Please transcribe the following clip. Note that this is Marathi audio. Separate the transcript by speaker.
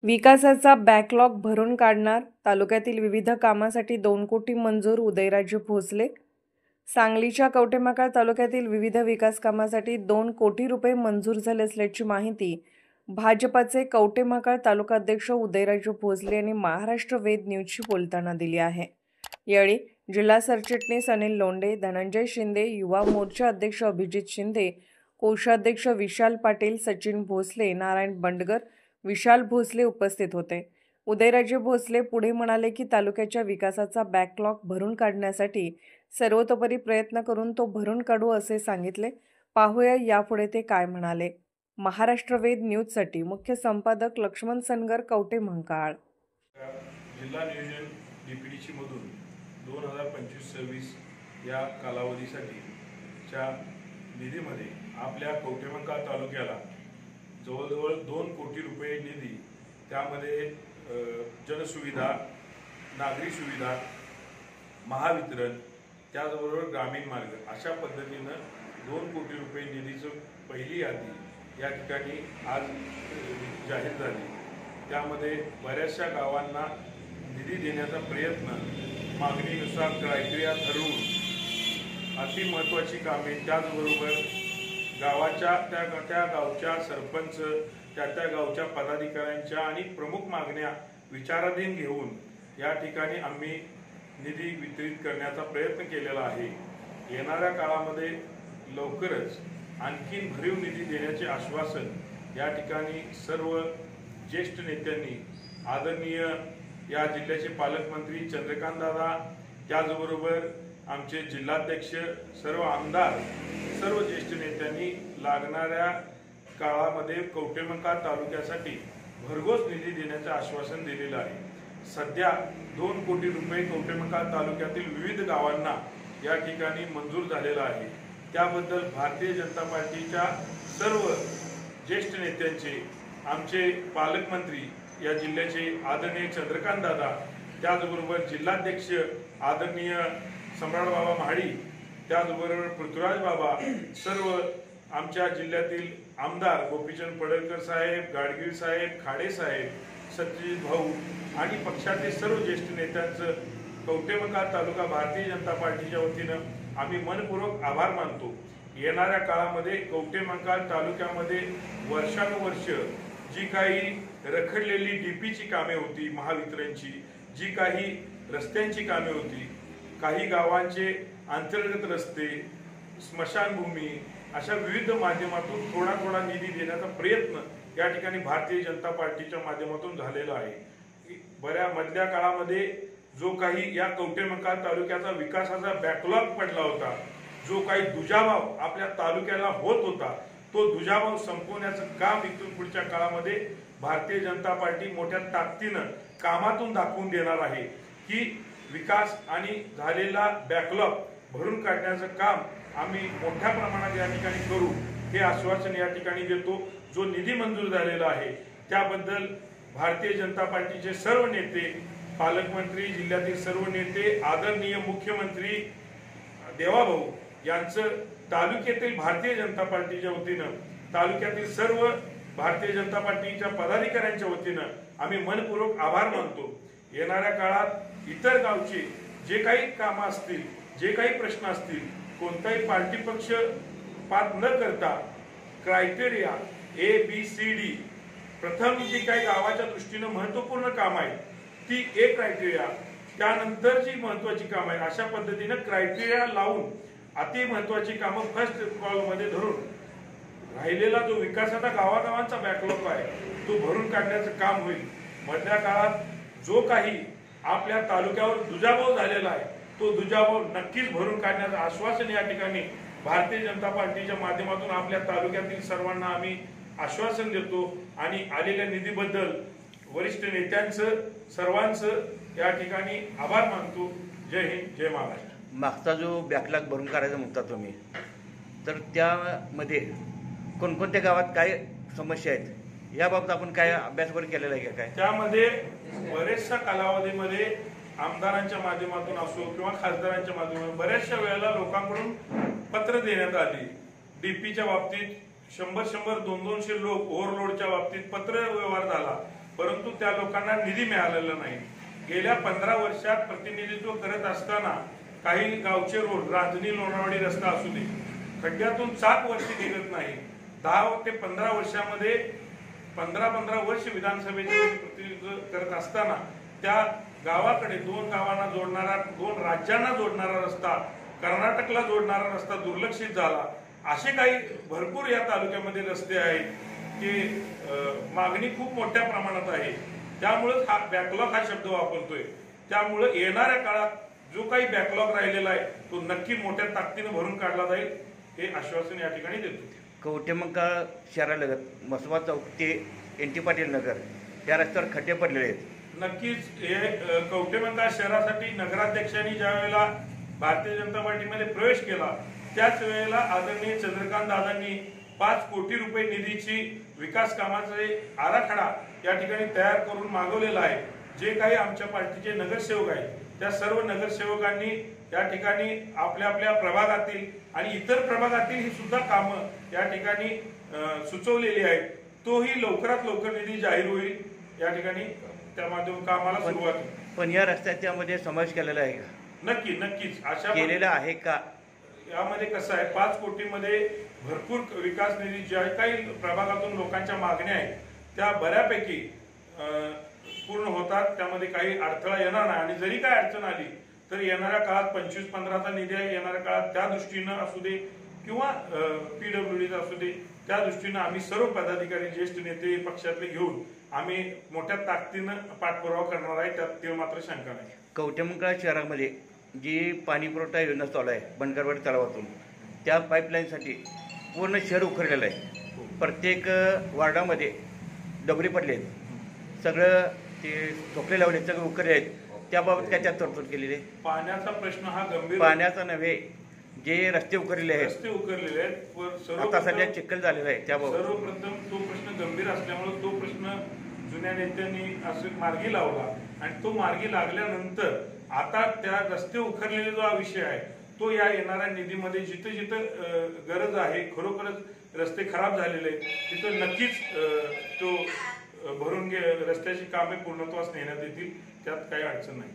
Speaker 1: विकासाचा बॅकलॉग भरून काढणार, तालुक्यातील विविध कामासाठी 2 कोटी मंजूर, उदयराजे भोसले. सांगलीच्या कवठेमहांकाळ तालुक्यातील विविध विकास कामासाठी 2 कोटी रुपये मंजूर झाले असल्याची माहिती भाजपाचे कवठेमहांकाळ तालुका अध्यक्ष उदयराजे भोसले यांनी महाराष्ट्र वेद न्यूजशी बोलताना दिली आहे. यावेळी जिल्हा सरचिटणीस अनिल लोंढे, धनंजय शिंदे, युवा मोर्चा अध्यक्ष अभिजित शिंदे, कोषाध्यक्ष विशाल पाटील, सचिन भोसले, नारायण बंडगर, विशाल भोसले उपस्थित होते. उदयराजे भोसले पुढे म्हणाले की तालुक्याच्या विकासाचा बॅकलॉग भरून काढण्यासाठी सर्वतोपरी प्रयत्न करून तो भरून काढू असे सांगितले. पाहूया यापुढे ते काय म्हणाले. महाराष्ट्र वेद न्यूजसाठी मुख्य संपादक लक्ष्मण सनगर, कवठेमहांकाळ.
Speaker 2: जिल्हा नियोजन डीपीडीसी मधून 2025-26 या कालावधीसाठीच्या निधीमध्ये आपल्या कवठेमहांकाळ तालुक्याला जवळजवळ 2 कोटी रुपये निधी, त्यामध्ये जनसुविधा, नागरी सुविधा, महावितरण, त्याचबरोबर ग्रामीण मार्ग अशा पद्धतीनं 2 कोटी रुपये निधीचं पहिली यादी या ठिकाणी आज जाहीर झाली. त्यामध्ये बऱ्याचशा गावांना निधी देण्याचा प्रयत्न मागणीनुसार क्रायटेरिया ठरवून अति महत्त्वाची कामे, त्याचबरोबर गावाच्या त्या गावच्या सरपंच, त्या गावच्या पदाधिकाऱ्यांच्या आणि प्रमुख मागण्या विचाराधीन घेऊन या ठिकाणी आम्ही निधी वितरित करण्याचा प्रयत्न केलेला आहे. येणाऱ्या काळामध्ये लवकरच आणखीन भरीव निधी देण्याचे आश्वासन या ठिकाणी सर्व ज्येष्ठ नेत्यांनी, आदरणीय या जिल्ह्याचे पालकमंत्री चंद्रकांत दादा, त्याचबरोबर आमचे जिल्हाध्यक्ष, सर्व आमदार, सर्व ज्येष्ठ नेत्यांनी लागणाऱ्या काळामध्ये कवठेमहांकाळ तालुक्यासाठी भरघोस निधी देण्याचे आश्वासन दिलेलं आहे. सध्या 2 कोटी रुपये कवठेमहांकाळ तालुक्यातील विविध गावांना या ठिकाणी मंजूर झालेला आहे. त्याबद्दल भारतीय जनता पार्टीच्या सर्व ज्येष्ठ नेत्यांचे, आमचे पालकमंत्री या जिल्ह्याचे आदरणीय चंद्रकांत दादा, त्याचबरोबर जिल्हाध्यक्ष आदरणीय सम्राट बाबा महाडी, त्याचबरोबर पृथ्वीराज बाबा, सर्व आमच्या जिल्ह्यातील आमदार गोपीचंद पडळकर साहेब, गाडगीळ साहेब, खाडे साहेब, सत्यजित भाऊ आणि पक्षाचे सर्व ज्येष्ठ नेत्यांचं कवठेमहांकाळ तालुका भारतीय जनता पार्टीच्या वतीनं आम्ही मनपूर्वक आभार मानतो. येणाऱ्या काळामध्ये कवठेमहांकाळ तालुक्यामध्ये वर्षानुवर्ष जी काही रखडलेली डीपीची कामे होती, महावितरणची, जी काही रस्त्यांची कामे होती, काही गावांचे अंतर्गत रस्ते, स्मशानभूमी, अशा विविध माध्यमातून थोडा निधी देण्याचा प्रयत्न या ठिकाणी भारतीय जनता पार्टीच्या माध्यमातून झालेला आहे. मधल्या काळामध्ये जो काही या कवठेमहांकाळ तालुक्याचा विकासाचा बॅकलॉग पडला होता, जो काही दुजाभाव आपल्या तालुक्याला होत होता, तो दुजाभाव संपवण्याचं काम इथून पुढच्या काळामध्ये भारतीय जनता पार्टी मोठ्या ताकदीनं कामातून दाखवून देणार आहे की विकास आणि झालेला बॅकलॉग भरून काढण्याचं काम आम्ही मोठ्या प्रमाणात या ठिकाणी करू, हे आश्वासन या ठिकाणी देतो. जो निधी मंजूर झालेला आहे त्याबद्दल भारतीय जनता पार्टीचे सर्व नेते, पालकमंत्री, जिल्ह्यातील सर्व नेते, आदरणीय मुख्यमंत्री देवाभाऊ यांचं तालुक्यातील भारतीय जनता पार्टीच्या वतीनं, तालुक्यातील सर्व भारतीय जनता पार्टीच्या पदाधिकाऱ्यांच्या वतीनं आम्ही मनपूर्वक आभार मानतो. येणाऱ्या काळात इतर गावचे जे काही कामं असतील, जे काही प्रश्न असतील, कोणताही पार्टी पक्ष पात न करता क्रायटेरिया ABCD, प्रथम जी काही गावाच्या दृष्टीनं महत्वपूर्ण काम आहे ती एक क्रायटेरिया, त्यानंतर जी महत्वाची कामं आहे, अशा पद्धतीनं क्रायटेरिया लावून अति महत्वाची कामं फर्स्ट कॉल मध्ये धरून राहिलेला जो विकासाचा गावागावांचा बॅकलॉग आहे तो भरून काढण्याचं काम होईल. मधल्या काळात जो काही आपल्या तालुक्यावर दुजाभाव झालेला आहे तो दुजाभाव नक्कीच भरून काढण्याचं आश्वासन या ठिकाणी भारतीय जनता पार्टीच्या माध्यमातून आपल्या तालुक्यातील सर्वांना आम्ही आश्वासन देतो आणि आलेल्या निधीबद्दल वरिष्ठ नेत्यांचं, सर्वांचं या ठिकाणी आभार मानतो. जय हिंद, जय महाराष्ट्र.
Speaker 3: मागचा जो बॅकलॉग भरून काढायचा म्हणता तुम्ही, तर त्यामध्ये कोणकोणत्या गावात काय समस्या आहेत याबाबत आपण काय अभ्यास वगैरे केलेला आहे का? काय
Speaker 2: त्यामध्ये बरेचशा कालावधीमध्ये आमदारांच्या माध्यमातून असो किंवा खासदारांच्या माध्यमातून बऱ्याचशा वेळेला लोकांकडून पत्र देण्यात आली. डीपीच्या बाबतीत 100-200 लोक ओव्हरलोडच्या बाबतीत पत्र व्यवहार झाला. परंतु त्या लोकांना निधी मिळालेला नाही. गेल्या 15 वर्षात प्रतिनिधित्व करत असताना काही गावचे रोड, रांजणी लोणावळी रस्ता असू दे, खड्ड्यातून चाक वरती निघत नाही. 10 ते 15 वर्षामध्ये 15 वर्ष विधानसभेचे प्रतिनिधित्व करत असताना त्या गावाकडे 2 गावांना जोडणारा, 2 राज्यांना जोडणारा रस्ता, कर्नाटकला जोडणारा रस्ता दुर्लक्षित झाला. असे काही भरपूर या तालुक्यामध्ये रस्ते आहेत की मागणी खूप मोठ्या प्रमाणात आहे. त्यामुळे हा बॅकलॉग हा शब्द वापरतोय. त्यामुळे येणाऱ्या काळात जो काही बॅकलॉग राहिलेला आहे तो नक्की मोठ्या ताकदीने भरून काढला जाईल, हे आश्वासन या ठिकाणी देतो.
Speaker 3: कवठेमंकाळ शहरालगत मसवा चौक ते NT पाटील नगर या रस्त्यावर खड्डे पडलेले आहेत.
Speaker 2: नक्कीच हे कवठेमंकाळ शहरासाठी नगराध्यक्षांनी ज्या वेळेला भारतीय जनता पार्टीमध्ये प्रवेश केला त्याच वेळेला आदरणीय चंद्रकांत दादांनी 5 कोटी रुपये निधीची विकास कामाचे आराखडा या ठिकाणी तयार करून मागवलेला आहे. जे काही आमच्या पार्टीचे नगरसेवक आहेत त्या सर्व नगरसेवकांनी या ठिकाणी आपल्या आपल्या प्रभागातील आणि इतर प्रभागातील ही सुद्धा कामं या ठिकाणी सुचवलेली आहेत. तोही लवकरात लवकर निधी जाहीर होईल. या ठिकाणी त्या माध्यमातून कामाला सुरुवात होईल.
Speaker 3: पण या रस्त्याच्या मध्ये समावेश केलेला आहे का?
Speaker 2: नक्कीच अशा
Speaker 3: केलेला आहे का?
Speaker 2: यामध्ये कसं आहे, 5 कोटीमध्ये भरपूर विकास निधी ज्या काही प्रभागातून लोकांच्या मागण्या आहेत त्या बऱ्यापैकी पूर्ण होतात. त्यामध्ये काही अडथळा येणार नाही. आणि जरी काय अडचण आली तर येणाऱ्या काळात 25-15चा निधी आहे. येणाऱ्या काळात त्या दृष्टीनं असू दे किंवा PWDचा असू दे, त्या दृष्टीनं आम्ही सर्व पदाधिकारी, ज्येष्ठ नेते पक्षातले घेऊन आम्ही मोठ्या ताकदीनं पाठपुरावा करणार आहे. त्यात ते मात्र शंका नाही.
Speaker 3: कवठेमंकाळ शहरामध्ये जी पाणी पुरवठा योजना चालू आहे बनकरवाडी तलावातून, त्या पाईपलाईनसाठी पूर्ण शहर उखरलेलं आहे. प्रत्येक वार्डामध्ये डबरी पडले आहेत. सगळं ते ठोकले लावले, सगळे उखरले आहेत. त्याबाबत काय त्यात तरतूद केलेली आहे?
Speaker 2: पाण्याचा प्रश्न हा गंभीर,
Speaker 3: पाण्याचा नव्हे, जे रस्ते उखरलेले आहेत,
Speaker 2: रस्ते उकरलेले आहेत.
Speaker 3: आता सध्या चिखल झालेला आहे. त्याबाबत
Speaker 2: सर्वप्रथम तो प्रश्न गंभीर असल्यामुळे तो प्रश्न जुन्या नेत्यांनी असं मार्गी लावला आणि तो मार्गी लागल्यानंतर आता त्या रस्ते उखरलेले जो हा विषय आहे तो या येणाऱ्या निधीमध्ये जिथे जिथे गरज आहे, खरोखरच रस्ते खराब झालेले आहेत तिथं नक्कीच तो भरून रस्त्याची कामे पूर्णत्वास नेण्यात येतील. त्यात काही अडचण नाही.